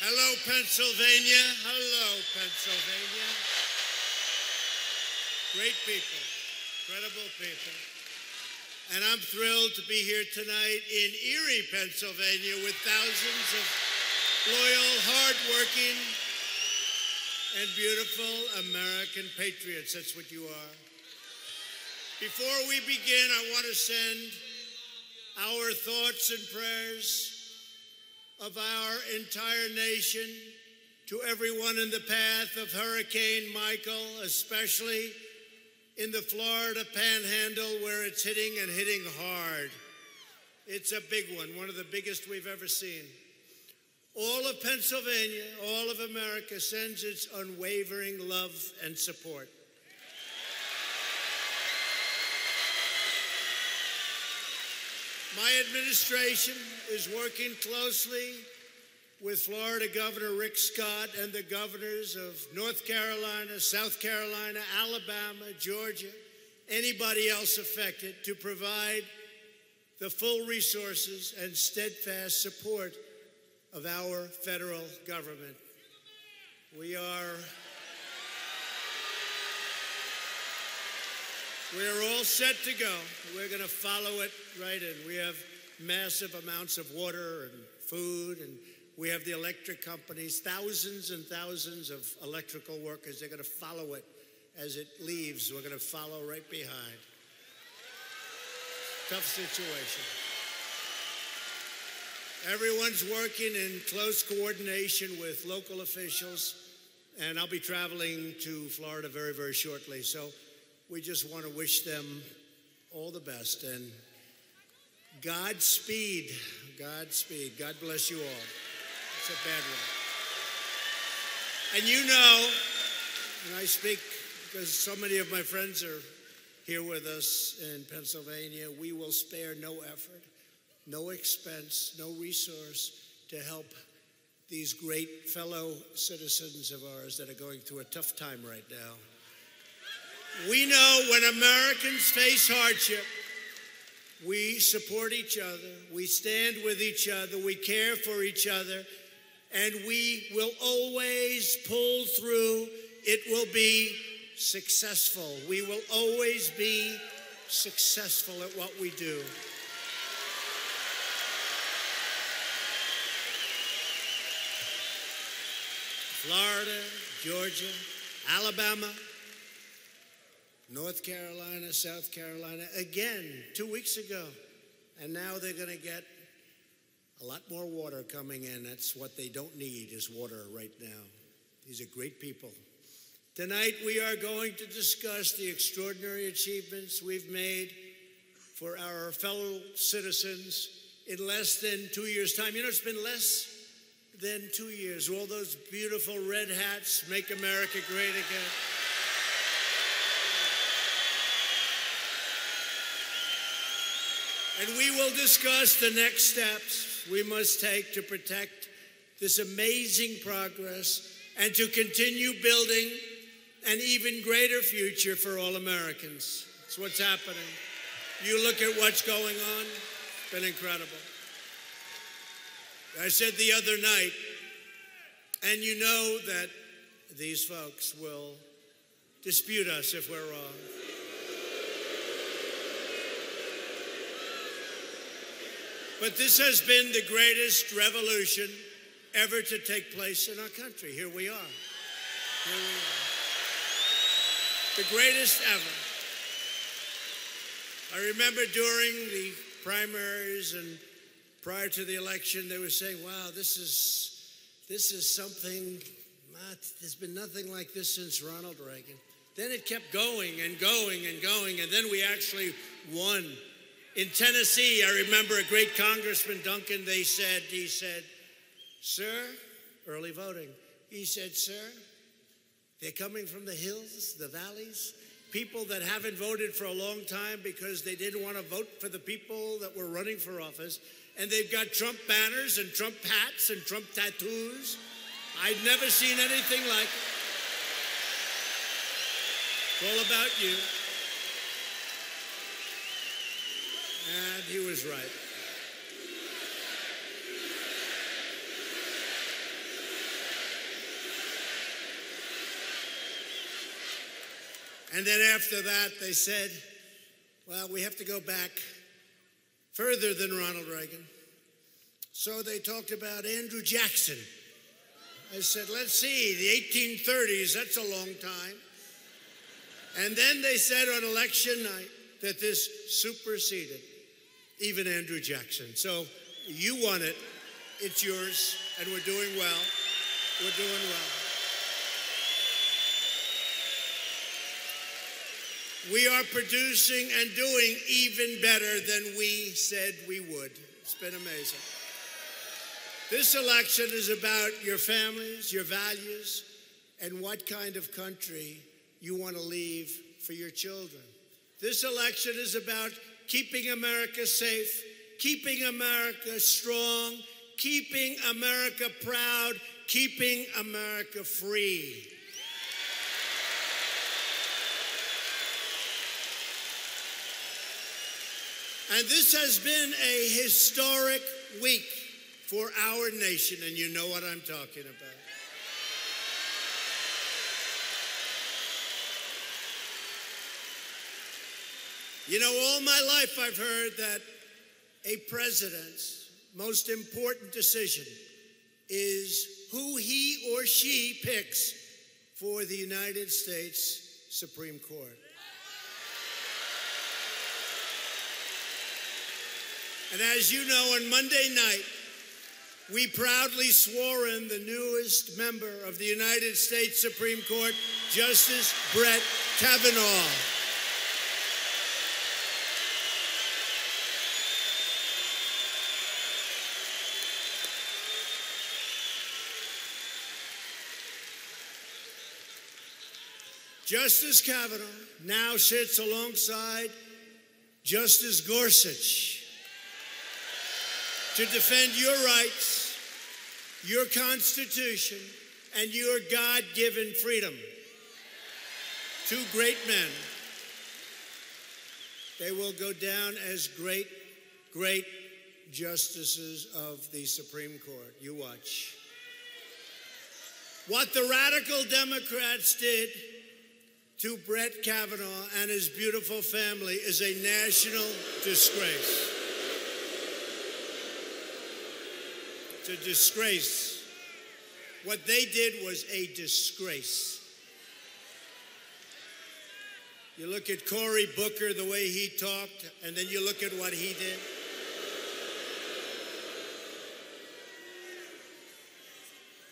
Hello, Pennsylvania. Hello, Pennsylvania. Great people, incredible people. And I'm thrilled to be here tonight in Erie, Pennsylvania, with thousands of loyal, hardworking, and beautiful American patriots. That's what you are. Before we begin, I want to send our thoughts and prayers of our entire nation to everyone in the path of Hurricane Michael, especially in the Florida Panhandle where it's hitting and hitting hard. It's a big one of the biggest we've ever seen. All of Pennsylvania, all of America sends its unwavering love and support. My administration is working closely with Florida Governor Rick Scott and the governors of North Carolina, South Carolina, Alabama, Georgia, anybody else affected, to provide the full resources and steadfast support of our federal government. We're all set to go. We're going to follow it right in. We have massive amounts of water and food, and we have the electric companies, thousands and thousands of electrical workers. They're going to follow it as it leaves. We're going to follow right behind. Tough situation. Everyone's working in close coordination with local officials, and I'll be traveling to Florida very, very shortly. So we just want to wish them all the best, and Godspeed. Godspeed. God bless you all. It's a bad one. And you know, and I speak because so many of my friends are here with us in Pennsylvania, we will spare no effort, no expense, no resource to help these great fellow citizens of ours that are going through a tough time right now. We know when Americans face hardship, we support each other, we stand with each other, we care for each other, and we will always pull through. It will be successful. We will always be successful at what we do. Florida, Georgia, Alabama, North Carolina, South Carolina, again, 2 weeks ago. And now they're going to get a lot more water coming in. That's what they don't need, is water right now. These are great people. Tonight we are going to discuss the extraordinary achievements we've made for our fellow citizens in less than 2 years' time. You know, it's been less than 2 years. All those beautiful red hats, Make America Great Again. And we will discuss the next steps we must take to protect this amazing progress and to continue building an even greater future for all Americans. It's what's happening. You look at what's going on, it's been incredible. I said the other night, and you know that these folks will dispute us if we're wrong. But this has been the greatest revolution ever to take place in our country. Here we are. Here we are. The greatest ever. I remember during the primaries and prior to the election, they were saying, wow, this is something, there's been nothing like this since Ronald Reagan. Then it kept going and going and going, and then we actually won. In Tennessee, I remember a great Congressman, Duncan, he said, sir, early voting, he said, sir, they're coming from the hills, the valleys, people that haven't voted for a long time because they didn't want to vote for the people that were running for office, and they've got Trump banners and Trump hats and Trump tattoos. I'd never seen anything like it. It's all about you. And he was right. And then after that, they said, well, we have to go back further than Ronald Reagan. So they talked about Andrew Jackson. I said, let's see, the 1830s, that's a long time. And then they said on election night that this superseded even Andrew Jackson. So you won it, it's yours, and we're doing well. We're doing well. We are producing and doing even better than we said we would. It's been amazing. This election is about your families, your values, and what kind of country you want to leave for your children. This election is about keeping America safe, keeping America strong, keeping America proud, keeping America free. And this has been a historic week for our nation, and you know what I'm talking about. You know, all my life I've heard that a president's most important decision is who he or she picks for the United States Supreme Court. And as you know, on Monday night, we proudly swore in the newest member of the United States Supreme Court, Justice Brett Kavanaugh. Justice Kavanaugh now sits alongside Justice Gorsuch to defend your rights, your Constitution, and your God-given freedom. Two great men. They will go down as great, great justices of the Supreme Court. You watch. What the radical Democrats did to Brett Kavanaugh and his beautiful family is a national disgrace. It's a disgrace. What they did was a disgrace. You look at Cory Booker, the way he talked, and then you look at what he did.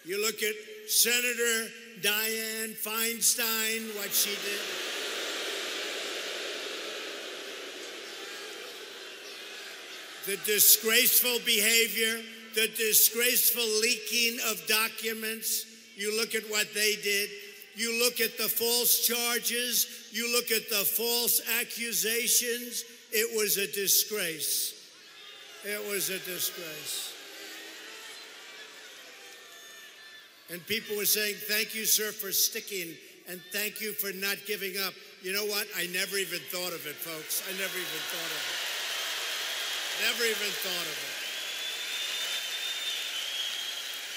You look at Senator Dianne Feinstein, what she did. The disgraceful behavior, the disgraceful leaking of documents. You look at what they did. You look at the false charges. You look at the false accusations. It was a disgrace. It was a disgrace. And people were saying, thank you, sir, for sticking, and thank you for not giving up. You know what? I never even thought of it, folks. I never even thought of it. Never even thought of it.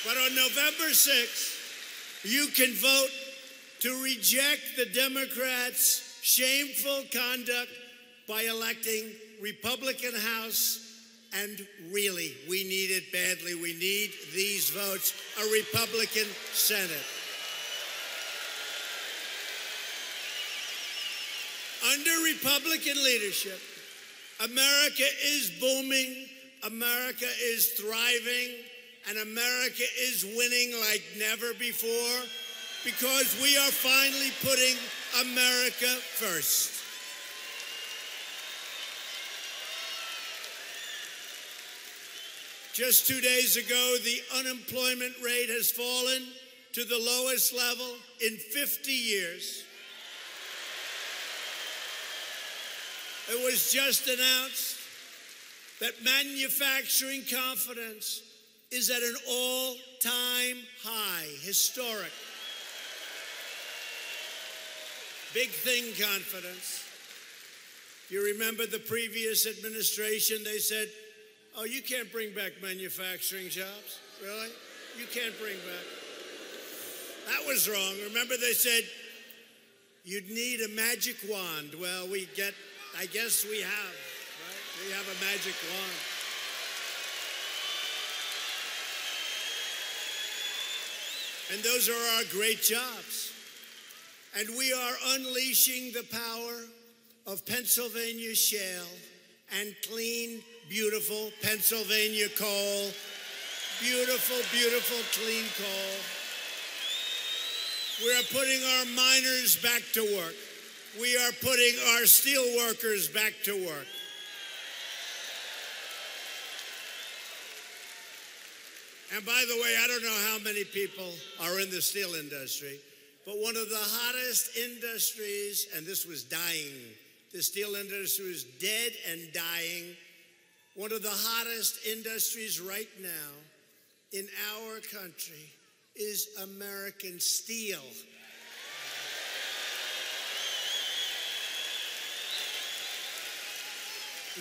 But on November 6th, you can vote to reject the Democrats' shameful conduct by electing Republican House. And really, we need it badly. We need these votes, a Republican Senate. Under Republican leadership, America is booming, America is thriving, and America is winning like never before because we are finally putting America first. Just 2 days ago, the unemployment rate has fallen to the lowest level in 50 years. It was just announced that manufacturing confidence is at an all-time high, historic. Big thing confidence. You remember the previous administration, they said, oh, you can't bring back manufacturing jobs? Really? You can't bring back. That was wrong. Remember they said, You'd need a magic wand. Well, I guess we have, right? We have a magic wand. And those are our great jobs. And we are unleashing the power of Pennsylvania shale and clean, beautiful Pennsylvania coal. Beautiful, beautiful, clean coal. We are putting our miners back to work. We are putting our steel workers back to work. And by the way, I don't know how many people are in the steel industry, but one of the hottest industries, and this was dying, the steel industry was dead and dying. One of the hottest industries right now in our country is American steel.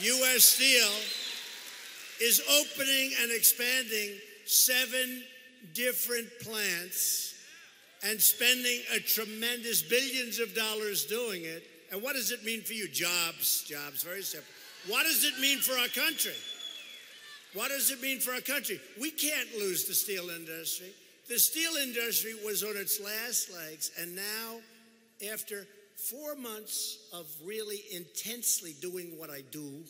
U.S. Steel is opening and expanding 7 different plants and spending a tremendous billions of dollars doing it. And what does it mean for you? Jobs, very simple. What does it mean for our country? What does it mean for our country? We can't lose the steel industry. The steel industry was on its last legs, and now, after 4 months of really intensely doing what I do,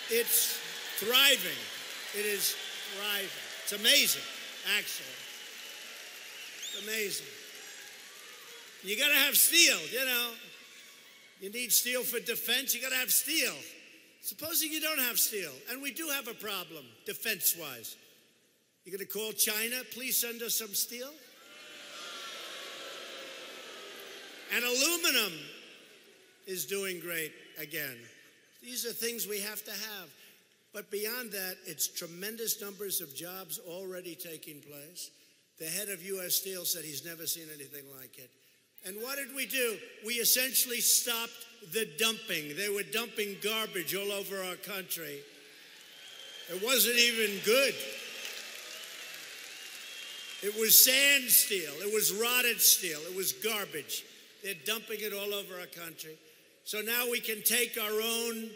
it's thriving. It is thriving. It's amazing, actually. It's amazing. You got to have steel, you know. You need steel for defense. You got to have steel. Supposing you don't have steel, and we do have a problem defense-wise. You going to call China, please send us some steel? And aluminum is doing great again. These are things we have to have. But beyond that, it's tremendous numbers of jobs already taking place. The head of U.S. Steel said he's never seen anything like it. And what did we do? We essentially stopped the dumping. They were dumping garbage all over our country. It wasn't even good. It was sand steel. It was rotted steel. It was garbage. They're dumping it all over our country. So now we can take our own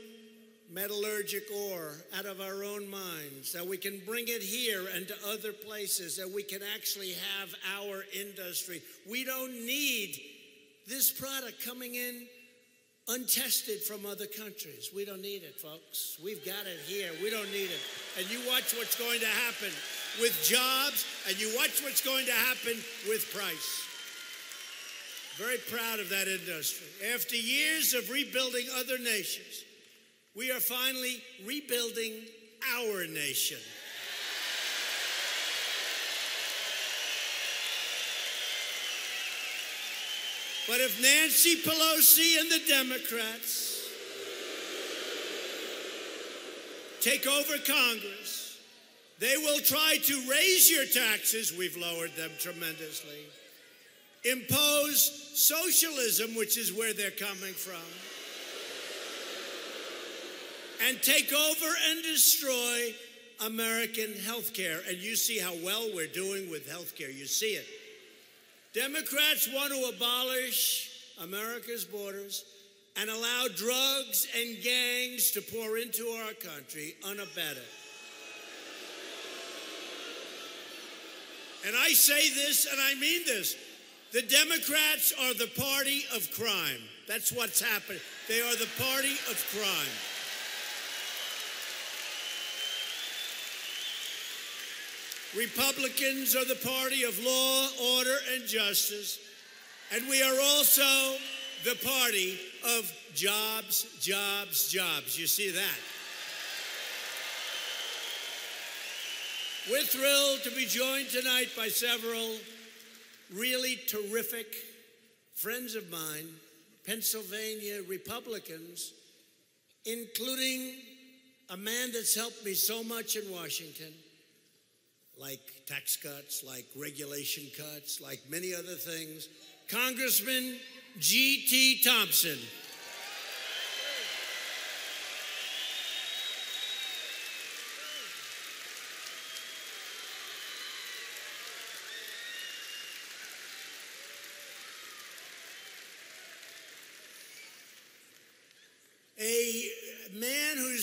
metallurgic ore out of our own mines, that we can bring it here and to other places, that we can actually have our industry. We don't need this product coming in untested from other countries. We don't need it, folks. We've got it here. We don't need it. And you watch what's going to happen with jobs, and you watch what's going to happen with price. Very proud of that industry. After years of rebuilding other nations, we are finally rebuilding our nation. But if Nancy Pelosi and the Democrats take over Congress, they will try to raise your taxes. We've lowered them tremendously. Impose socialism, which is where they're coming from. And take over and destroy American health care. And you see how well we're doing with health care. You see it. Democrats want to abolish America's borders and allow drugs and gangs to pour into our country unabated. And I say this, and I mean this. The Democrats are the party of crime. That's what's happening. They are the party of crime. Republicans are the party of law, order, and justice. And we are also the party of jobs, jobs, jobs. You see that? We're thrilled to be joined tonight by several really terrific friends of mine, Pennsylvania Republicans, including a man that's helped me so much in Washington, like tax cuts, like regulation cuts, like many other things, Congressman G.T. Thompson.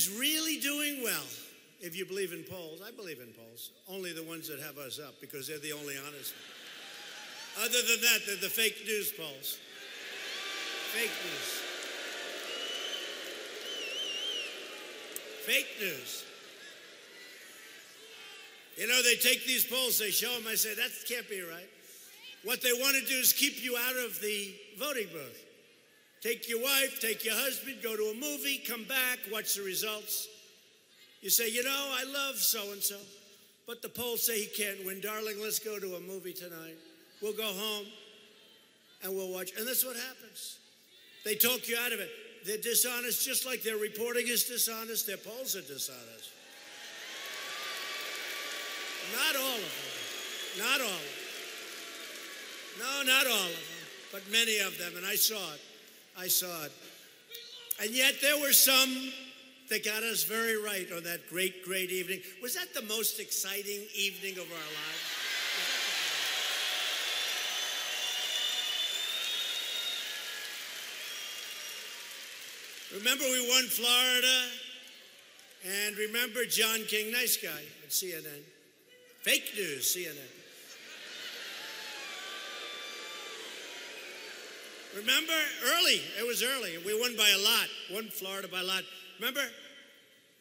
is really doing well, if you believe in polls. I believe in polls. Only the ones that have us up, because they're the only honest ones. Other than that, they're the fake news polls. Fake news. Fake news. You know, they take these polls, they show them, I say, that can't be right. What they want to do is keep you out of the voting booth. Take your wife, take your husband, go to a movie, come back, watch the results. You say, you know, I love so-and-so, but the polls say he can't win. Darling, let's go to a movie tonight. We'll go home and we'll watch. And that's what happens. They talk you out of it. They're dishonest, just like their reporting is dishonest, their polls are dishonest. Not all of them. Not all of them. No, not all of them, but many of them, and I saw it. I saw it. And yet there were some that got us very right on that great, great evening. Was that the most exciting evening of our lives? Remember we won Florida? And remember John King, nice guy at CNN. Fake news, CNN. Remember, early, it was early. We won by a lot, won Florida by a lot. Remember?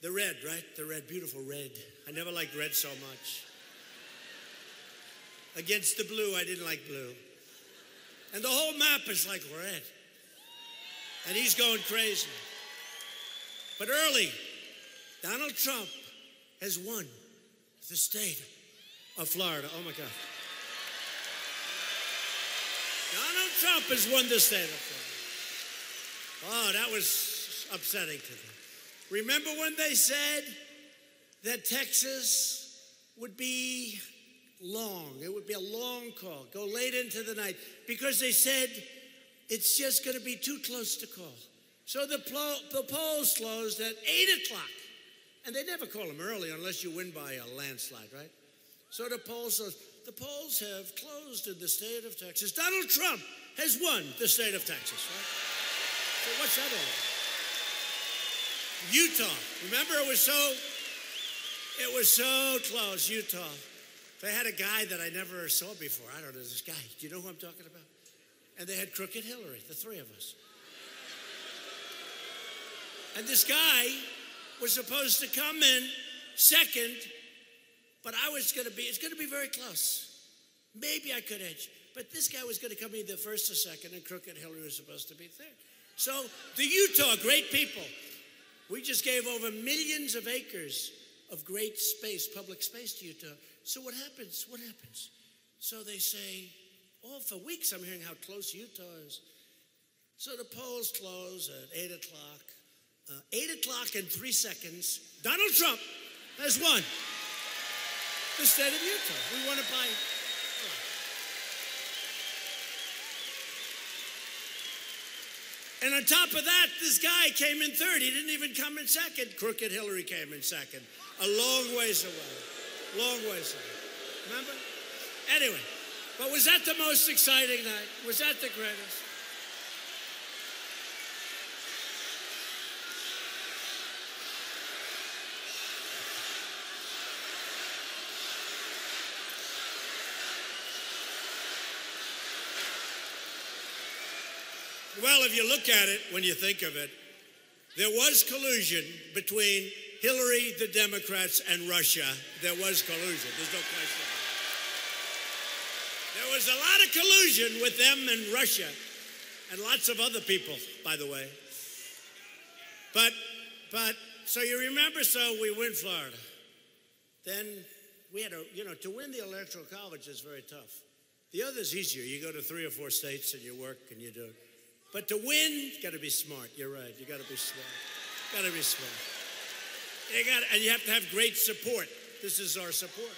The red, right? The red, beautiful red. I never liked red so much. Against the blue, I didn't like blue. And the whole map is like red. And he's going crazy. But early, Donald Trump has won the state of Florida. Oh, my God. Donald Trump has won the state of Florida. Oh, that was upsetting to them. Remember when they said that Texas would be long? It would be a long call, go late into the night, because they said it's just going to be too close to call. So the polls closed at 8 o'clock. And they never call them early unless you win by a landslide, right? So the polls have closed in the state of Texas. Donald Trump has won the state of Texas, right? So what's that all about? Utah. Remember, it was so close, Utah. They had a guy that I never saw before. I don't know this guy. Do you know who I'm talking about? And they had Crooked Hillary, the three of us. And this guy was supposed to come in second, but it's going to be very close. Maybe I could edge. But this guy was going to come either first or second, and Crooked Hillary was supposed to be third. So the Utah, great people. We just gave over millions of acres of great space, public space to Utah. So what happens? What happens? So they say, for weeks I'm hearing how close Utah is. So the polls close at 8 o'clock. 8 o'clock and 3 seconds, Donald Trump has won the state of Utah. We won it by. And on top of that, this guy came in third. He didn't even come in second. Crooked Hillary came in second. A long ways away. Long ways away. Remember? Anyway, but was that the most exciting night? Was that the greatest? Well, if you look at it, when you think of it, there was collusion between Hillary, the Democrats, and Russia. There was collusion. There's no question. There was a lot of collusion with them and Russia, and lots of other people, by the way. But so you remember, so we win Florida. Then we had to win the Electoral College is very tough. The other's easier. You go to 3 or 4 states and you work and you do it. But to win, you got to be smart. You're right. You got to be smart. Got to be smart. And you have to have great support. This is our support.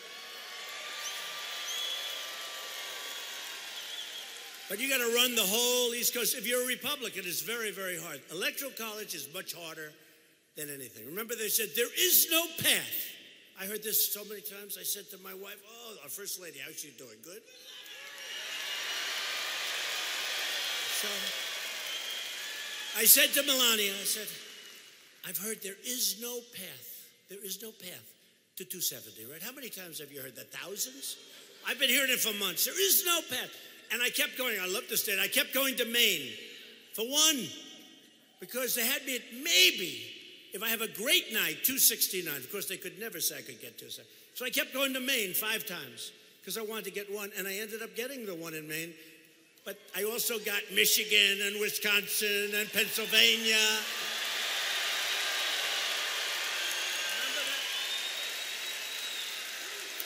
But you got to run the whole East Coast. If you're a Republican, it's very, very hard. Electoral college is much harder than anything. Remember, they said there is no path. I heard this so many times. I said to my wife, our First Lady, how's she doing? Good? So I said to Melania, I've heard there is no path. There is no path to 270, right? How many times have you heard that? Thousands? I've been hearing it for months. There is no path. And I kept going. I love the state. I kept going to Maine for one, because they had me at maybe, if I have a great night, 269. Of course, they could never say I could get 270. So I kept going to Maine 5 times because I wanted to get one, and I ended up getting the one in Maine. But I also got Michigan and Wisconsin and Pennsylvania.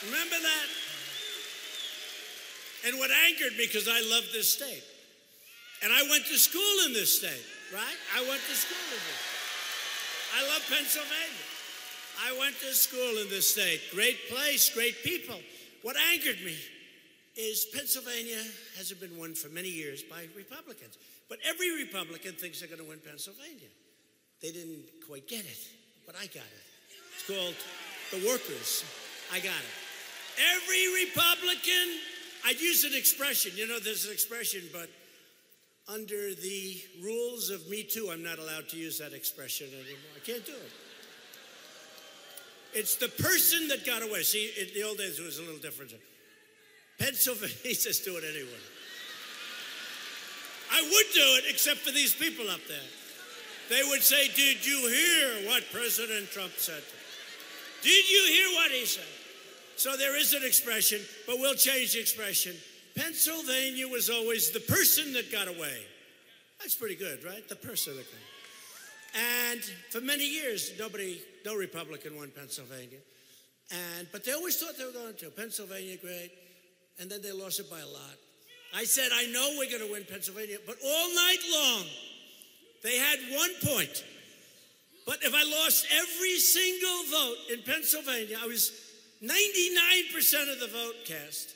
Remember that? And what angered me, because I love this state. And I went to school in this state, right? I went to school in this. I love Pennsylvania. I went to school in this state. Great place, great people. What angered me is Pennsylvania hasn't been won for many years by Republicans. But every Republican thinks they're going to win Pennsylvania. They didn't quite get it, but I got it. It's called the workers. I got it. Every Republican, I'd use an expression. You know, there's an expression, but under the rules of Me Too, I'm not allowed to use that expression anymore. I can't do it. It's the person that got away. See, in the old days, it was a little different. Pennsylvania, he says do it anyway. I would do it, except for these people up there. They would say, did you hear what President Trump said? Did you hear what he said? So there is an expression, but we'll change the expression. Pennsylvania was always the person that got away. That's pretty good, right? The person that got away. And for many years, no Republican won Pennsylvania. But they always thought they were going to. Pennsylvania, great. And then they lost it by a lot. I said, I know we're going to win Pennsylvania, but all night long, they had 1 point. But if I lost every single vote in Pennsylvania, I was 99% of the vote cast.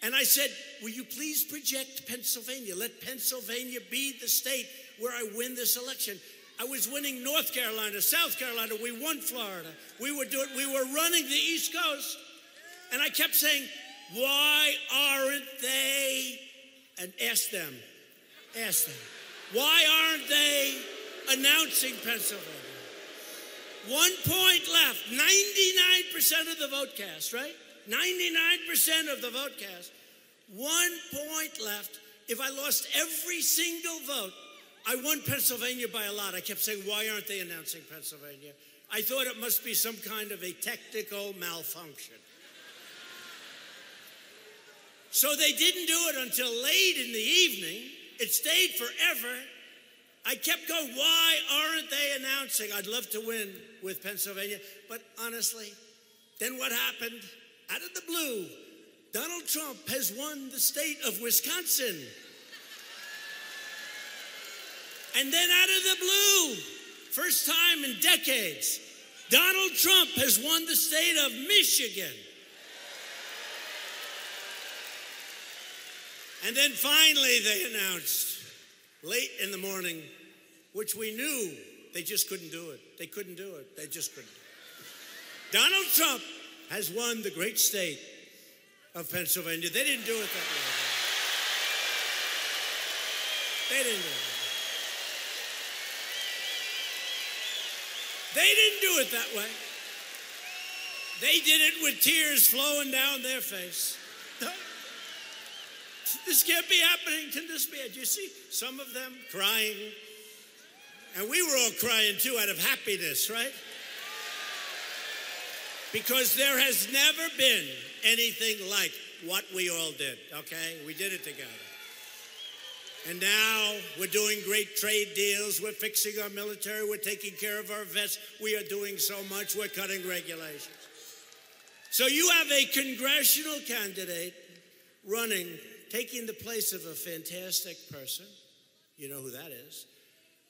And I said, will you please project Pennsylvania? Let Pennsylvania be the state where I win this election. I was winning North Carolina, South Carolina. We won Florida. We were running the East Coast. And I kept saying, why aren't they? And ask them. Why aren't they announcing Pennsylvania? 1 point left. 99% of the vote cast, right? 99% of the vote cast. 1 point left. If I lost every single vote, I won Pennsylvania by a lot. I kept saying, why aren't they announcing Pennsylvania? I thought it must be some kind of a technical malfunction. So they didn't do it until late in the evening. It stayed forever. I kept going, why aren't they announcing? I'd love to win with Pennsylvania. But honestly, then what happened? Out of the blue, Donald Trump has won the state of Wisconsin. And then out of the blue, first time in decades, Donald Trump has won the state of Michigan. And then finally they announced, late in the morning, which we knew they just couldn't do it. They couldn't do it. They just couldn't. Donald Trump has won the great state of Pennsylvania. They didn't do it that way. They didn't do it. They didn't do it that way. They did it with tears flowing down their face. This can't be happening. Can this be? Do you see some of them crying? And we were all crying too out of happiness, right? Because there has never been anything like what we all did, okay? We did it together. And now we're doing great trade deals. We're fixing our military. We're taking care of our vets. We are doing so much. We're cutting regulations. So you have a congressional candidate running, taking the place of a fantastic person. You know who that is.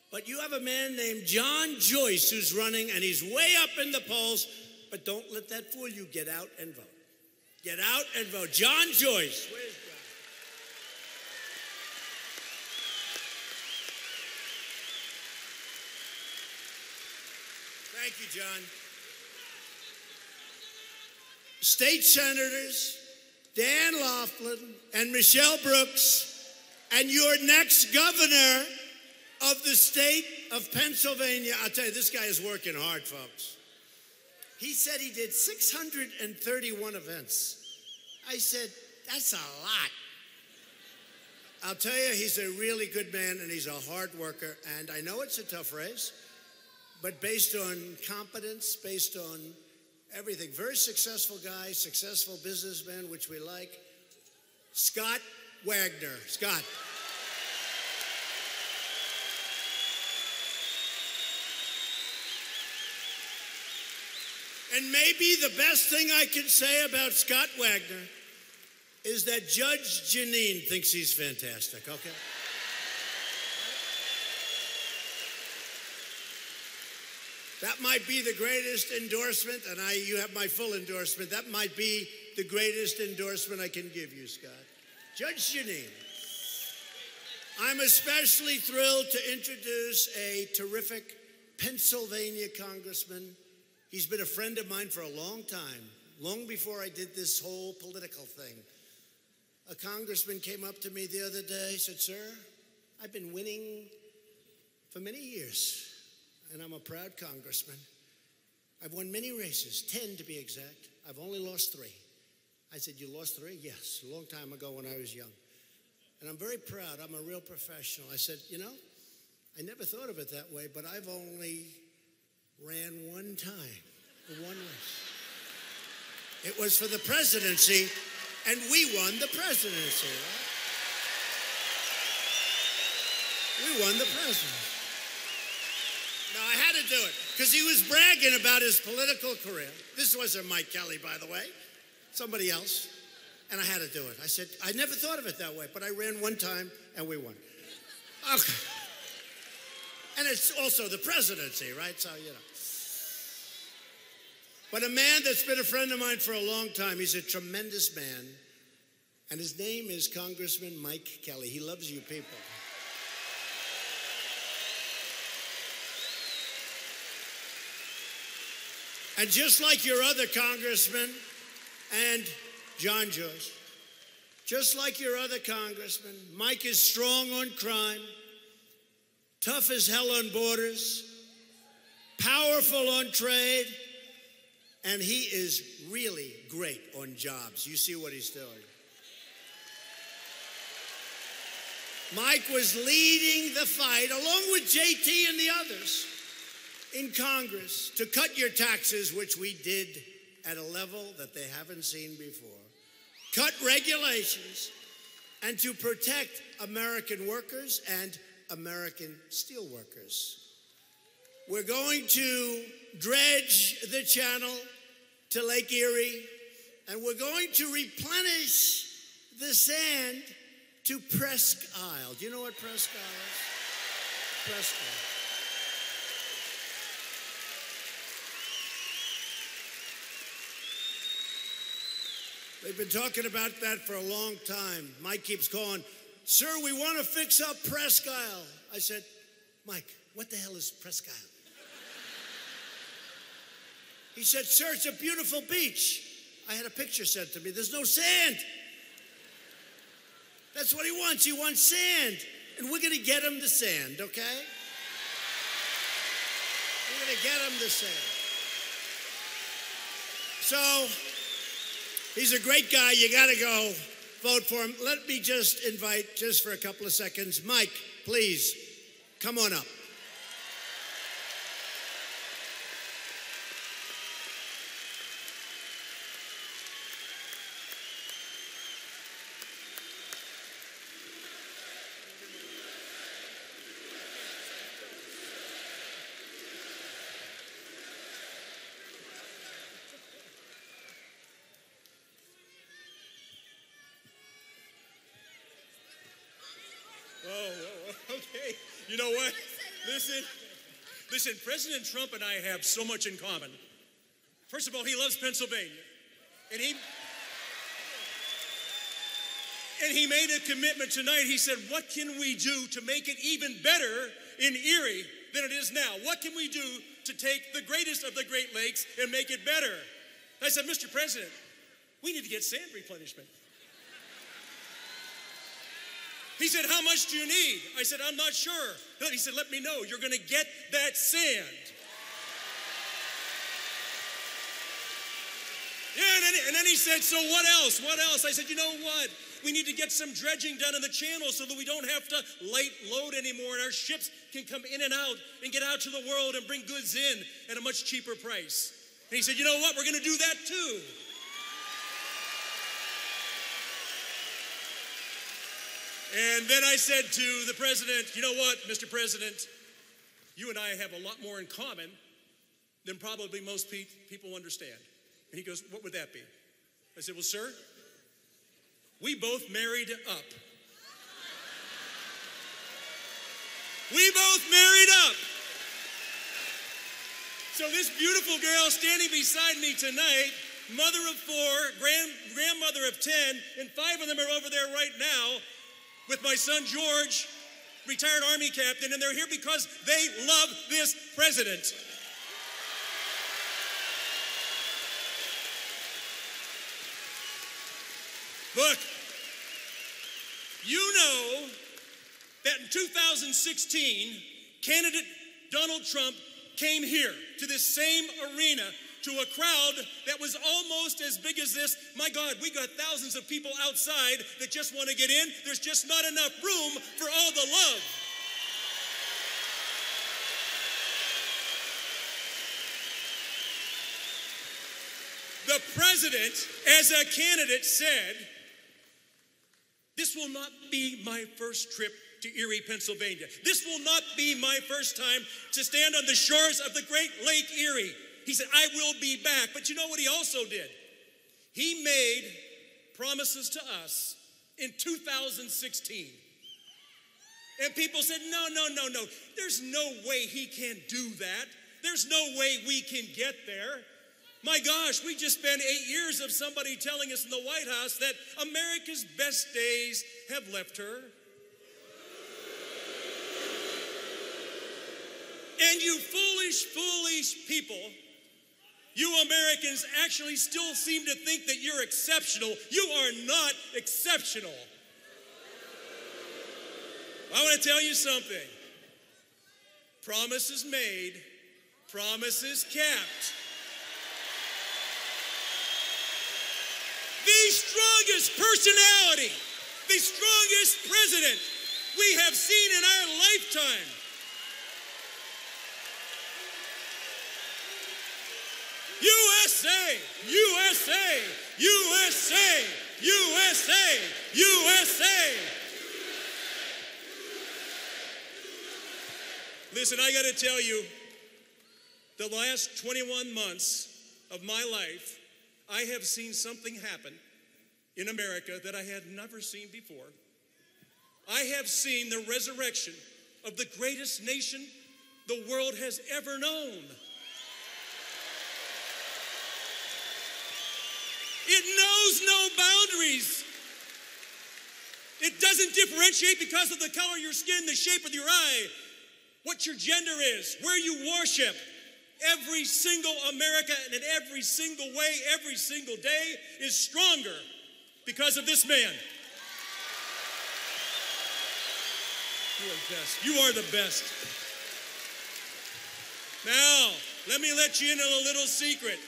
But you have a man named John Joyce who's running, and he's way up in the polls. But don't let that fool you. Get out and vote. Get out and vote. John Joyce. Where's John? Thank you, John. State Senators Dan Laughlin and Michelle Brooks and your next governor of the state of Pennsylvania. I'll tell you, this guy is working hard, folks. He said he did 631 events. I said, that's a lot. I'll tell you, he's a really good man and he's a hard worker. And I know it's a tough race, but based on competence, based on everything, very successful guy, successful businessman, which we like. Scott Wagner. Scott. And maybe the best thing I can say about Scott Wagner is that Judge Jeanine thinks he's fantastic, okay? That might be the greatest endorsement, and you have my full endorsement. That might be the greatest endorsement I can give you, Scott. Judge Jeanine. I'm especially thrilled to introduce a terrific Pennsylvania congressman. He's been a friend of mine for a long time, long before I did this whole political thing. A congressman came up to me the other day, said, sir, I've been winning for many years, and I'm a proud congressman. I've won many races, 10 to be exact. I've only lost 3. I said, you lost 3? Yes, a long time ago when I was young. And I'm very proud. I'm a real professional. I said, you know, I never thought of it that way, but I've only ran one time, for one race. It was for the presidency, and we won the presidency, right? We won the presidency. No, I had to do it, because he was bragging about his political career. This wasn't Mike Kelly, by the way. Somebody else. And I had to do it. I said, I never thought of it that way, but I ran one time, and we won. Okay. And it's also the presidency, right? So, you know. But a man that's been a friend of mine for a long time, he's a tremendous man, and his name is Congressman Mike Kelly. He loves you people. And just like your other congressman and John Joyce, just like your other congressman, Mike is strong on crime, tough as hell on borders, powerful on trade, and he is really great on jobs. You see what he's doing. Mike was leading the fight, along with JT and the others, in Congress to cut your taxes, which we did at a level that they haven't seen before, cut regulations, and to protect American workers and American steelworkers. We're going to dredge the channel to Lake Erie, and we're going to replenish the sand to Presque Isle. Do you know what Presque Isle is? Presque Isle. They've been talking about that for a long time. Mike keeps calling, sir, we want to fix up Presque Isle. I said, Mike, what the hell is Presque Isle? He said, sir, it's a beautiful beach. I had a picture sent to me. There's no sand. That's what he wants. He wants sand. And we're going to get him the sand, okay? We're going to get him the sand. So, he's a great guy. You got to go vote for him. Let me just invite, just for a couple of seconds, Mike, please, come on up. Okay. You know what? Listen, President Trump and I have so much in common. First of all, he loves Pennsylvania. And he made a commitment tonight. He said, what can we do to make it even better in Erie than it is now? What can we do to take the greatest of the Great Lakes and make it better? I said, Mr. President, we need to get sand replenishment. He said, how much do you need? I said, I'm not sure. He said, let me know. You're going to get that sand. Yeah, and then he said, so what else? What else? I said, you know what? We need to get some dredging done in the channel so that we don't have to light load anymore and our ships can come in and out and get out to the world and bring goods in at a much cheaper price. And he said, you know what? We're going to do that too. And then I said to the president, you know what, Mr. President, you and I have a lot more in common than probably most people understand. And he goes, what would that be? I said, well, sir, we both married up. We both married up. So this beautiful girl standing beside me tonight, mother of 4, grandmother of 10, and 5 of them are over there right now with my son George, retired Army captain, and they're here because they love this president. Look, you know that in 2016, candidate Donald Trump came here to this same arena to a crowd that was almost as big as this. My God, we got thousands of people outside that just want to get in. There's just not enough room for all the love. The president, as a candidate, said, this will not be my first trip to Erie, Pennsylvania. This will not be my first time to stand on the shores of the Great Lake Erie. He said, I will be back. But you know what he also did? He made promises to us in 2016. And people said, no. There's no way he can do that. There's no way we can get there. My gosh, we just spent 8 years of somebody telling us in the White House that America's best days have left her. And you foolish people, you Americans actually still seem to think that you're exceptional. You are not exceptional. I want to tell you something. Promises made, promises kept. The strongest personality, the strongest president we have seen in our lifetime. USA, USA, USA, USA, USA. Listen, I got to tell you, the last 21 months of my life, I have seen something happen in America that I had never seen before. I have seen the resurrection of the greatest nation the world has ever known. It knows no boundaries. It doesn't differentiate because of the color of your skin, the shape of your eye, what your gender is, where you worship. Every single America and in every single way, every single day is stronger because of this man. You are the best. You are the best. Now, let me let you in on a little secret.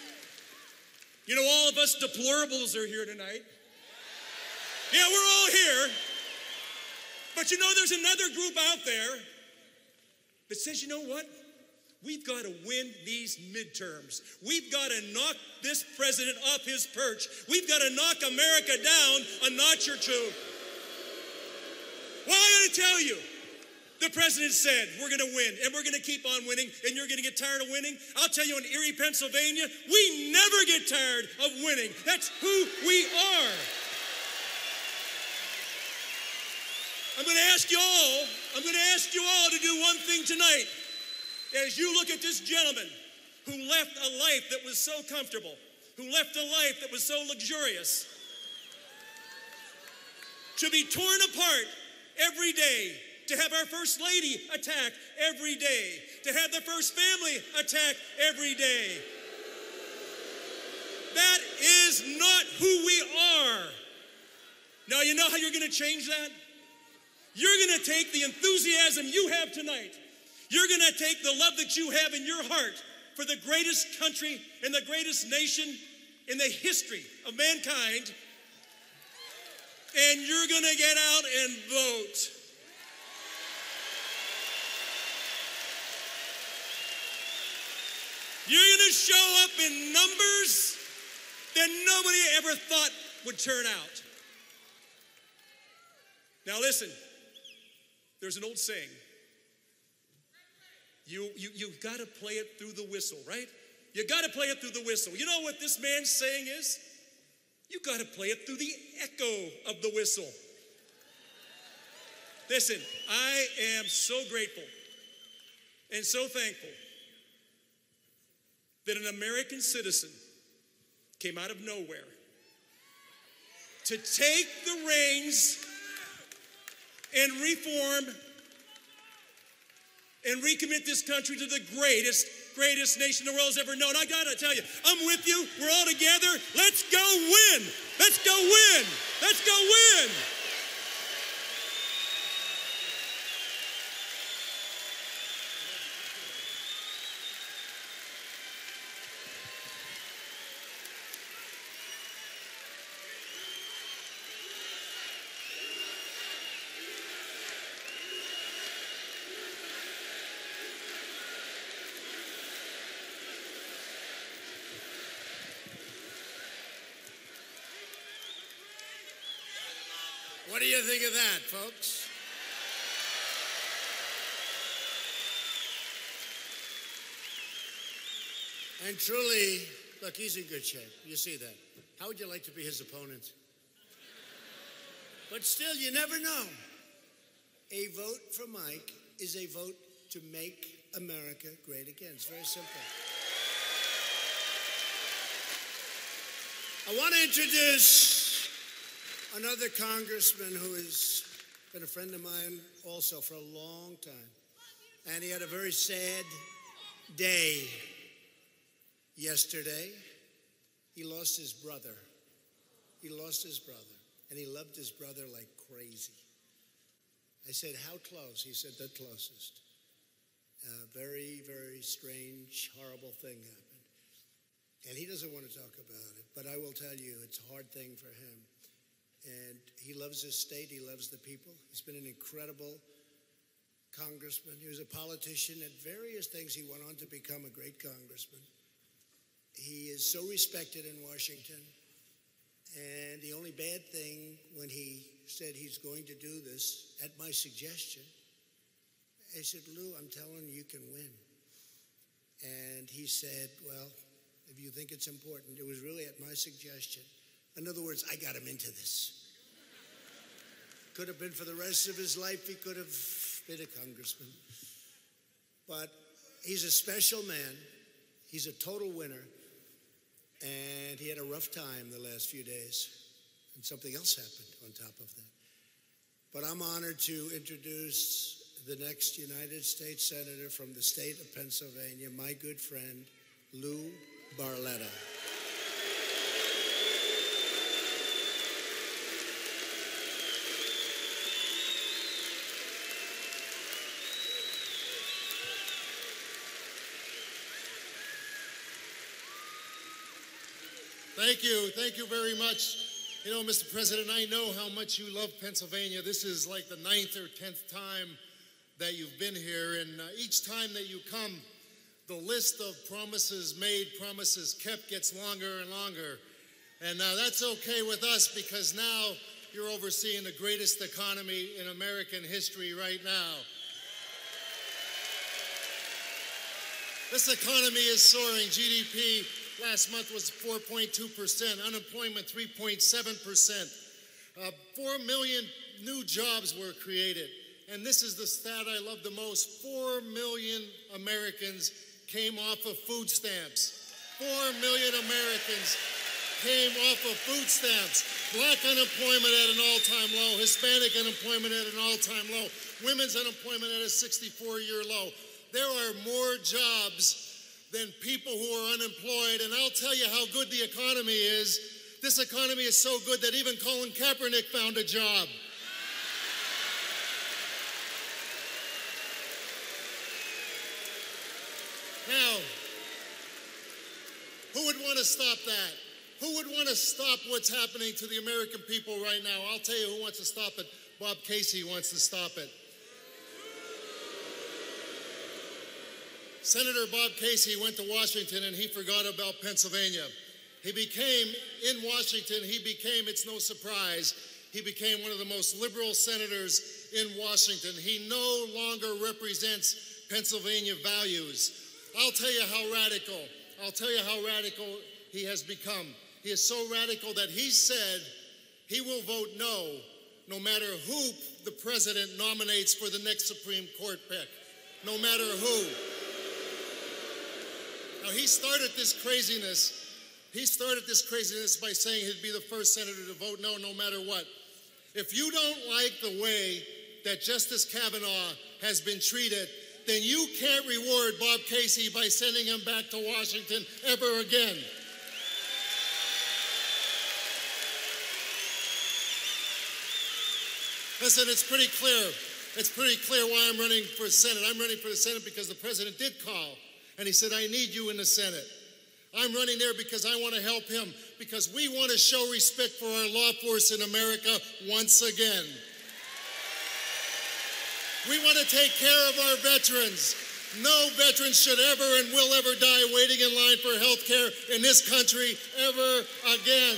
You know, all of us deplorables are here tonight. Yeah, we're all here. But you know, there's another group out there that says, you know what? We've got to win these midterms. We've got to knock this president off his perch. We've got to knock America down a notch or two. Well, I got to tell you, the president said we're going to win, and we're going to keep on winning, and you're going to get tired of winning. I'll tell you, in Erie, Pennsylvania, we never get tired of winning. That's who we are. I'm going to ask you all to do one thing tonight. As you look at this gentleman who left a life that was so comfortable, who left a life that was so luxurious, to be torn apart every day, to have our First Lady attacked every day, to have the First Family attacked every day. That is not who we are. Now, you know how you're going to change that? You're going to take the enthusiasm you have tonight. You're going to take the love that you have in your heart for the greatest country and the greatest nation in the history of mankind, and you're going to get out and vote. You're going to show up in numbers that nobody ever thought would turn out. Now listen, there's an old saying. You've got to play it through the whistle, right? You got to play it through the whistle. You know what this man's saying is? You got to play it through the echo of the whistle. Listen, I am so grateful and so thankful that an American citizen came out of nowhere to take the reins and reform and recommit this country to the greatest nation the world has ever known. I gotta tell you, I'm with you. We're all together. Let's go win. Let's go win. Let's go win. What do you think of that, folks? And truly, look, he's in good shape. You see that. How would you like to be his opponent? But still, you never know. A vote for Mike is a vote to make America great again. It's very simple. I want to introduce another congressman who has been a friend of mine also for a long time. And he had a very sad day yesterday. He lost his brother. He lost his brother. And he loved his brother like crazy. I said, how close? He said, the closest. A very, very strange, horrible thing happened. And he doesn't want to talk about it. But I will tell you, it's a hard thing for him. And he loves his state. He loves the people. He's been an incredible congressman. He was a politician at various things. He went on to become a great congressman. He is so respected in Washington. And the only bad thing when he said he's going to do this, at my suggestion, I said, Lou, I'm telling you, you can win. And he said, well, if you think it's important, it was really at my suggestion. In other words, I got him into this. Could have been for the rest of his life, he could have been a congressman. But he's a special man. He's a total winner. And he had a rough time the last few days. And something else happened on top of that. But I'm honored to introduce the next United States Senator from the state of Pennsylvania, my good friend, Lou Barletta. Thank you very much. You know, Mr. President, I know how much you love Pennsylvania. This is like the 9th or 10th time that you've been here, and each time that you come, the list of promises made, promises kept gets longer and longer. And that's okay with us because now you're overseeing the greatest economy in American history right now. This economy is soaring. GDP last month was 4.2%, unemployment 3.7%. 4 million new jobs were created. And this is the stat I love the most. 4 million Americans came off of food stamps. 4 million Americans came off of food stamps. Black unemployment at an all-time low. Hispanic unemployment at an all-time low. Women's unemployment at a 64-year low. There are more jobs than people who are unemployed. And I'll tell you how good the economy is. This economy is so good that even Colin Kaepernick found a job. Now, who would want to stop that? Who would want to stop what's happening to the American people right now? I'll tell you who wants to stop it. Bob Casey wants to stop it. Senator Bob Casey went to Washington and he forgot about Pennsylvania. He became, in Washington, it's no surprise, he became one of the most liberal senators in Washington. He no longer represents Pennsylvania values. I'll tell you how radical he has become. He is so radical that he said he will vote no matter who the president nominates for the next Supreme Court pick. No matter who. Now, he started this craziness by saying he'd be the first senator to vote no matter what. If you don't like the way that Justice Kavanaugh has been treated, then you can't reward Bob Casey by sending him back to Washington ever again. Listen, it's pretty clear. It's pretty clear why I'm running for Senate. I'm running for the Senate because the president did call, and he said, I need you in the Senate. I'm running there because I want to help him, because we want to show respect for our law force in America once again. We want to take care of our veterans. No veteran should ever and will ever die waiting in line for health care in this country ever again.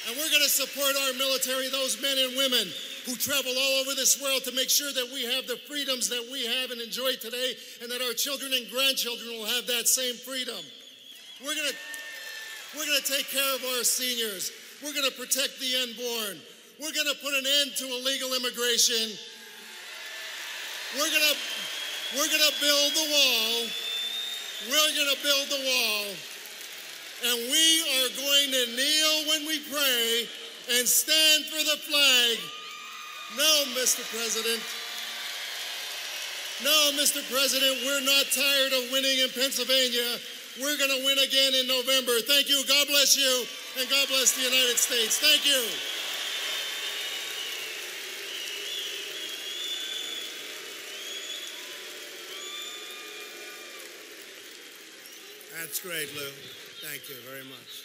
And we're going to support our military, those men and women who travel all over this world to make sure that we have the freedoms that we have and enjoy today, and that our children and grandchildren will have that same freedom. We're going to take care of our seniors. We're going to protect the unborn. We're going to put an end to illegal immigration. We're going to build the wall. We're going to build the wall. And we are going to kneel when we pray and stand for the flag. No, Mr. President. No, Mr. President, we're not tired of winning in Pennsylvania. We're going to win again in November. Thank you. God bless you. And God bless the United States. Thank you. That's great, Lou. Thank you very much.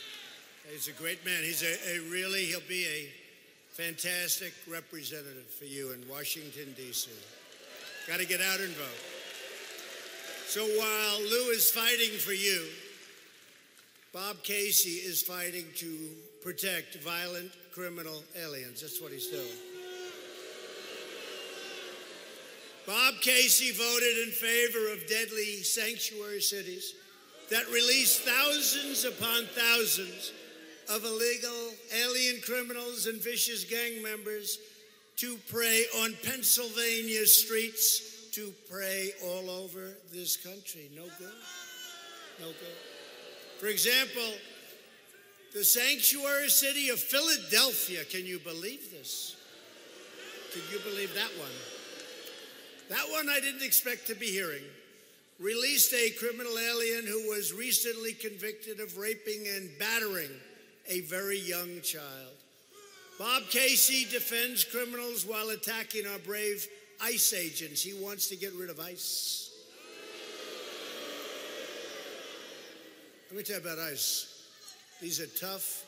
He's a great man. He'll be a fantastic representative for you in Washington, D.C. Got to get out and vote. So while Lou is fighting for you, Bob Casey is fighting to protect violent criminal aliens. That's what he's doing. Bob Casey voted in favor of deadly sanctuary cities that release thousands upon thousands of illegal alien criminals and vicious gang members to prey on Pennsylvania streets, to prey all over this country. No good. No good. For example, the sanctuary city of Philadelphia. Can you believe this? Can you believe that one? That one I didn't expect to be hearing. Released a criminal alien who was recently convicted of raping and battering a very young child. Bob Casey defends criminals while attacking our brave ICE agents. He wants to get rid of ICE. Let me tell you about ICE. These are tough,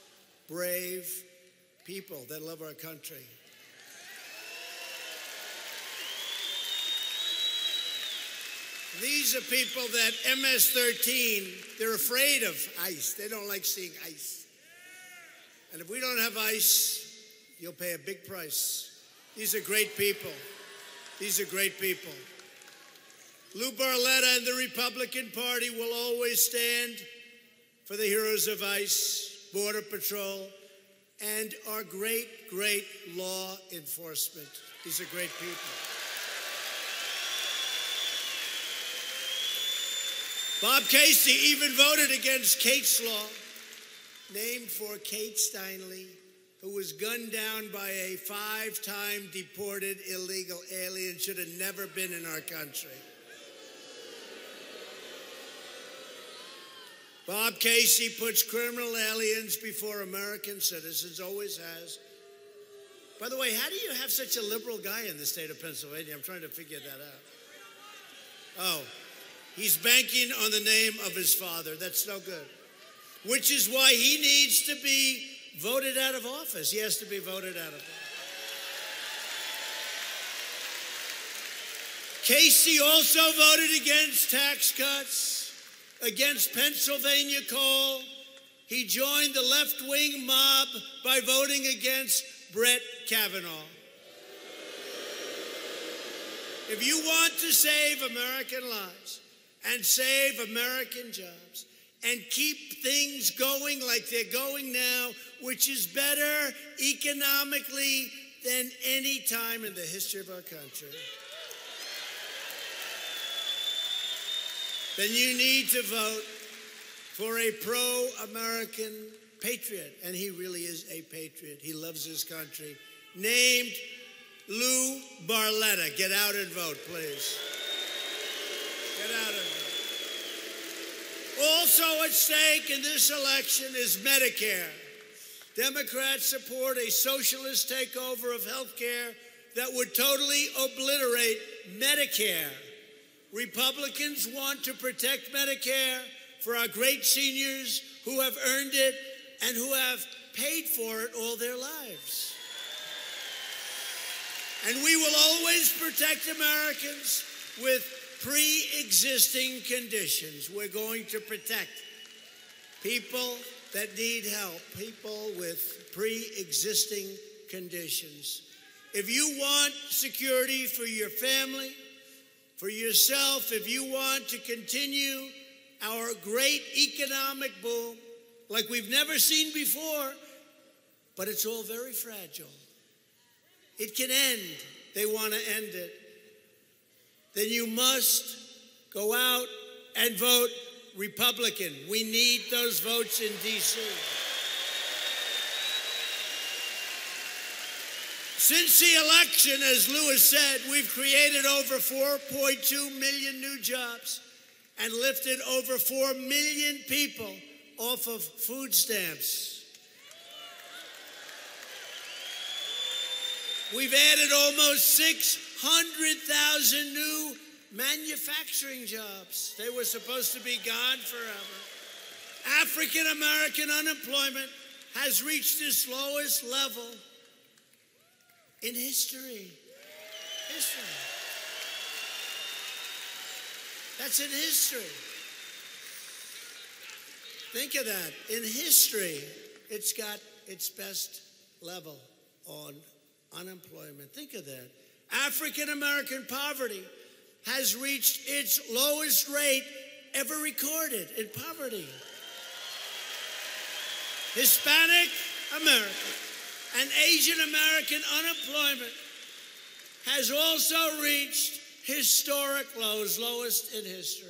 brave people that love our country. These are people that MS-13, they're afraid of ICE. They don't like seeing ICE. And if we don't have ICE, you'll pay a big price. These are great people. These are great people. Lou Barletta and the Republican Party will always stand for the heroes of ICE, Border Patrol, and our great, great law enforcement. These are great people. Bob Casey even voted against Kate's Law, named for Kate Steinle, who was gunned down by a 5-time deported illegal alien, should have never been in our country. Bob Casey puts criminal aliens before American citizens, always has. By the way, how do you have such a liberal guy in the state of Pennsylvania? I'm trying to figure that out. Oh, he's banking on the name of his father. That's no good. Which is why he needs to be voted out of office. He has to be voted out of office. Casey also voted against tax cuts, against Pennsylvania coal. He joined the left-wing mob by voting against Brett Kavanaugh. If you want to save American lives and save American jobs and keep things going like they're going now, which is better economically than any time in the history of our country, then you need to vote for a pro-American patriot. And he really is a patriot. He loves his country. Named Lou Barletta. Get out and vote, please. Get out and vote. Also at stake in this election is Medicare. Democrats support a socialist takeover of health care that would totally obliterate Medicare. Republicans want to protect Medicare for our great seniors who have earned it and who have paid for it all their lives. And we will always protect Americans with pre-existing conditions. We're going to protect people that need help, people with pre-existing conditions. If you want security for your family, for yourself, if you want to continue our great economic boom like we've never seen before, but it's all very fragile. It can end. They want to end it. Then you must go out and vote Republican. We need those votes in D.C. Since the election, as Lewis said, we've created over 4.2 million new jobs and lifted over 4 million people off of food stamps. We've added almost 600,000 new manufacturing jobs. They were supposed to be gone forever. African American unemployment has reached its lowest level in history. That's in history. Think of that. In history, it's got its best level on unemployment. Think of that. African American poverty has reached its lowest rate ever recorded in poverty. Hispanic American and Asian American unemployment has also reached historic lows, lowest in history.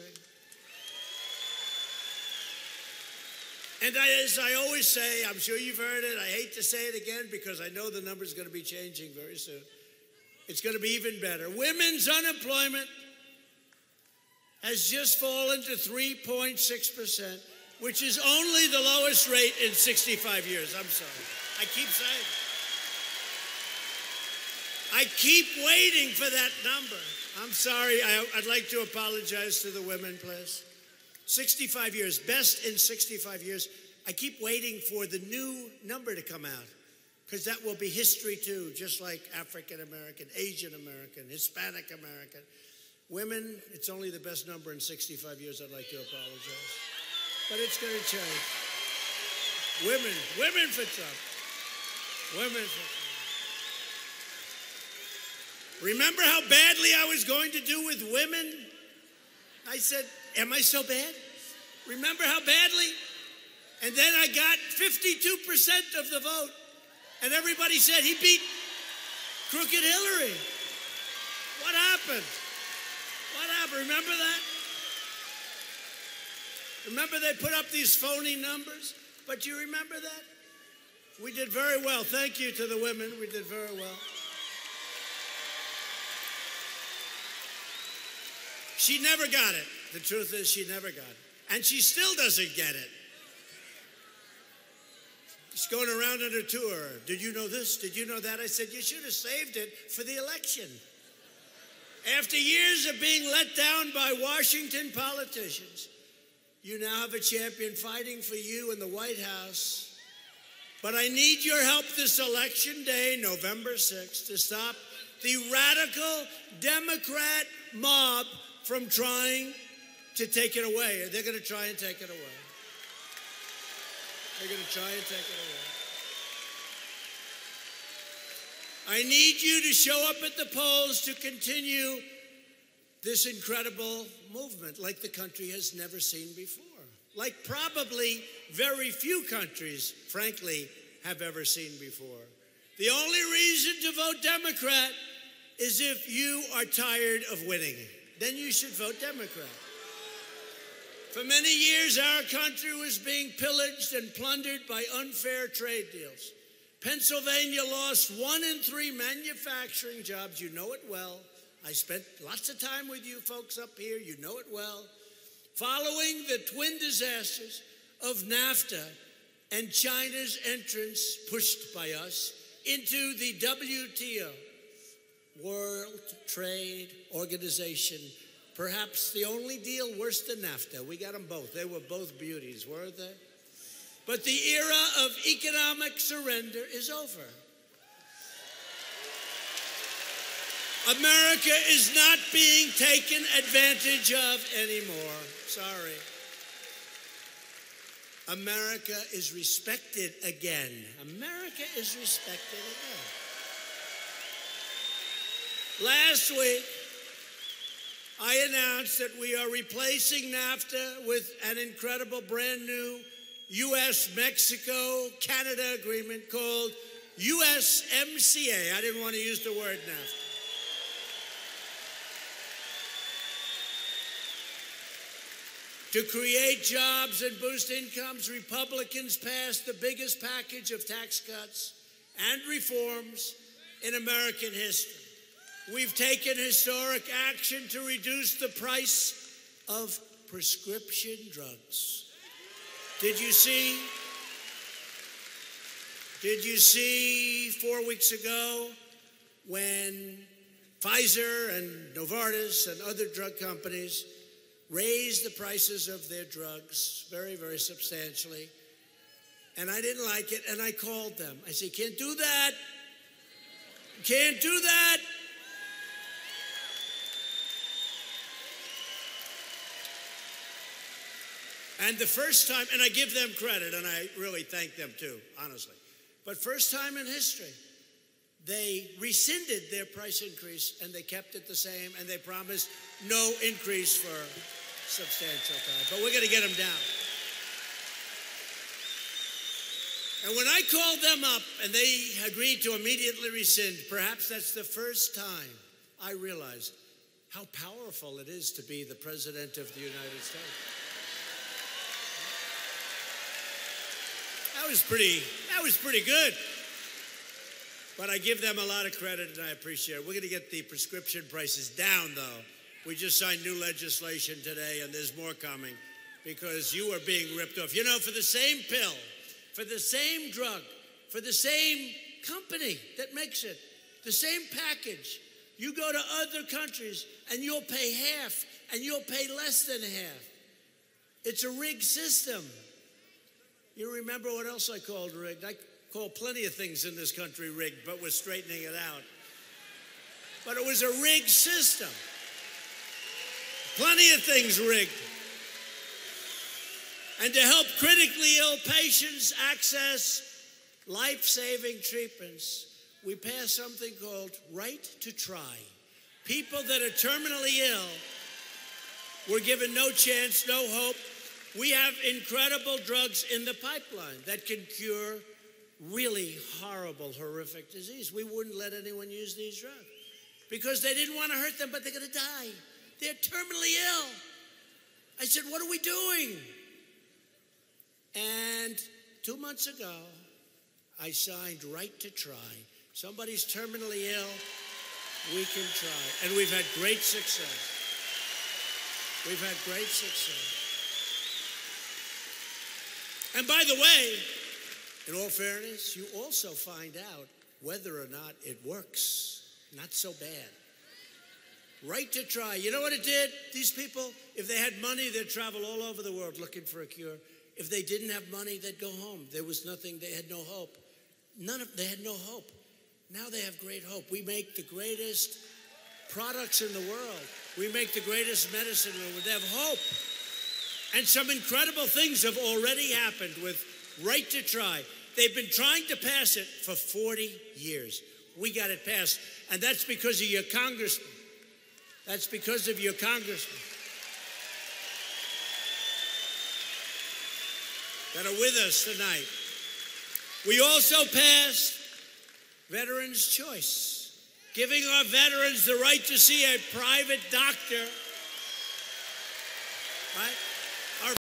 And as I always say, I'm sure you've heard it, I hate to say it again because I know the number's going to be changing very soon. It's going to be even better. Women's unemployment has just fallen to 3.6%, which is only the lowest rate in 65 years. I'm sorry. I keep saying it. I keep waiting for that number. I'm sorry. I'd like to apologize to the women, please. 65 years, best in 65 years. I keep waiting for the new number to come out because that will be history too, just like African American, Asian American, Hispanic American. Women, it's only the best number in 65 years. I'd like to apologize. But it's going to change. Women for Trump. Women for Trump. Remember how badly I was going to do with women? I said, am I so bad? Remember how badly? And then I got 52% of the vote. And everybody said he beat Crooked Hillary. What happened? What happened? Remember that? Remember they put up these phony numbers? But you remember that? We did very well. Thank you to the women. We did very well. She never got it. The truth is she never got it. And she still doesn't get it. She's going around on her tour. Did you know this? Did you know that? I said, you should have saved it for the election. After years of being let down by Washington politicians, you now have a champion fighting for you in the White House. But I need your help this election day, November 6th, to stop the radical Democrat mob from trying to take it away. They're going to try and take it away. They're going to try and take it away. I need you to show up at the polls to continue this incredible movement like the country has never seen before. Like probably very few countries, frankly, have ever seen before. The only reason to vote Democrat is if you are tired of winning. Then you should vote Democrat. For many years, our country was being pillaged and plundered by unfair trade deals. Pennsylvania lost 1 in 3 manufacturing jobs. You know it well. I spent lots of time with you folks up here. You know it well. Following the twin disasters of NAFTA and China's entrance, pushed by us, into the WTO, World Trade Organization, perhaps the only deal worse than NAFTA. We got them both. They were both beauties, weren't they? But the era of economic surrender is over. America is not being taken advantage of anymore. Sorry. America is respected again. America is respected again. Last week, I announced that we are replacing NAFTA with an incredible brand new U.S.-Mexico-Canada agreement called USMCA. I didn't want to use the word NAFTA. To create jobs and boost incomes, Republicans passed the biggest package of tax cuts and reforms in American history. We've taken historic action to reduce the price of prescription drugs. Did you see 4 weeks ago when Pfizer and Novartis and other drug companies raised the prices of their drugs very, very substantially? And I didn't like it, and I called them. I said, can't do that. Can't do that. And the first time, and I give them credit, and I really thank them too, honestly. But first time in history, they rescinded their price increase, and they kept it the same, and they promised no increase for substantial time. But we're going to get them down. And when I called them up, and they agreed to immediately rescind, perhaps that's the first time I realized how powerful it is to be the President of the United States. That was pretty good. But I give them a lot of credit, and I appreciate it. We're going to get the prescription prices down, though. We just signed new legislation today, and there's more coming, because you are being ripped off. You know, for the same pill, for the same drug, for the same company that makes it, the same package, you go to other countries, and you'll pay half, and you'll pay less than half. It's a rigged system. You remember what else I called rigged? I call plenty of things in this country rigged, but we're straightening it out. But it was a rigged system. Plenty of things rigged. And to help critically ill patients access life-saving treatments, we passed something called Right to Try. People that are terminally ill were given no chance, no hope. We have incredible drugs in the pipeline that can cure really horrible, horrific disease. We wouldn't let anyone use these drugs because they didn't want to hurt them, but they're going to die. They're terminally ill. I said, what are we doing? And 2 months ago, I signed Right to Try. Somebody's terminally ill, we can try. And we've had great success. We've had great success. And by the way, in all fairness, you also find out whether or not it works. Not so bad. Right to try. You know what it did? These people, if they had money, they'd travel all over the world looking for a cure. If they didn't have money, they'd go home. There was nothing, they had no hope. They had no hope. Now they have great hope. We make the greatest products in the world. We make the greatest medicine in the world. They have hope. And some incredible things have already happened with Right to Try. They've been trying to pass it for 40 years. We got it passed. And that's because of your congressman. That's because of your congressman that are with us tonight. We also passed Veterans' Choice, giving our veterans the right to see a private doctor, right?